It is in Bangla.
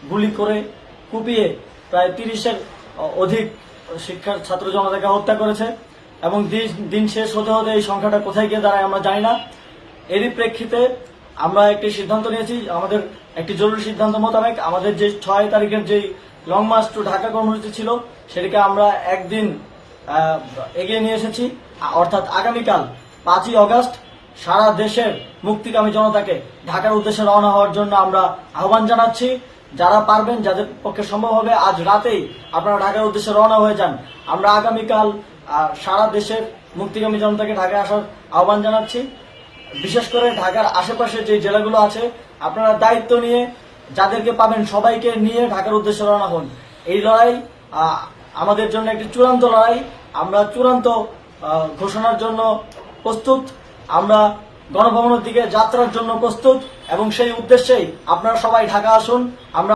গুলি করে কুপিয়ে প্রায় 30-এর অধিক শিক্ষার ছাত্র জনতাকে হত্যা করেছে এবং দিন শেষ হতে হতে এই সংখ্যাটা কোথায় গিয়ে দাঁড়ায় আমরা জানি না। এরই প্রেক্ষিতে আমরা একটি সিদ্ধান্ত নিয়েছি, আমাদের একটি জরুরি সিদ্ধান্ত মোতাবেক আমাদের যে 6 তারিখের যে লং মার্চ টু ঢাকা কর্মসূচি ছিল সেটিকে আমরা একদিন এগিয়ে নিয়ে এসেছি, অর্থাৎ আগামীকাল 5ই অগস্ট সারা দেশের মুক্তিকামী জনতাকে ঢাকার উদ্দেশ্যে রওনা হওয়ার জন্য আমরা আহ্বান জানাচ্ছি। যারা পারবেন, যাদের পক্ষে সম্ভব হবে, আজ রাতেই আপনারা ঢাকার উদ্দেশ্যে রওনা হয়ে যান। আমরা আগামীকাল সারা দেশের মুক্তিকামী জনতাকে ঢাকায় আসার আহ্বান জানাচ্ছি। বিশেষ করে ঢাকার আশেপাশে যে জেলাগুলো আছে আপনারা দায়িত্ব নিয়ে যাদেরকে পাবেন সবাইকে নিয়ে ঢাকার উদ্দেশ্যে রওনা হন। এই লড়াই আমাদের জন্য একটি চূড়ান্ত লড়াই। আমরা চূড়ান্ত ঘোষণার জন্য প্রস্তুত, আমরা গণভবনের দিকে যাত্রার জন্য প্রস্তুত এবং সেই উদ্দেশ্যেই আপনারা সবাই ঢাকা আসুন। আমরা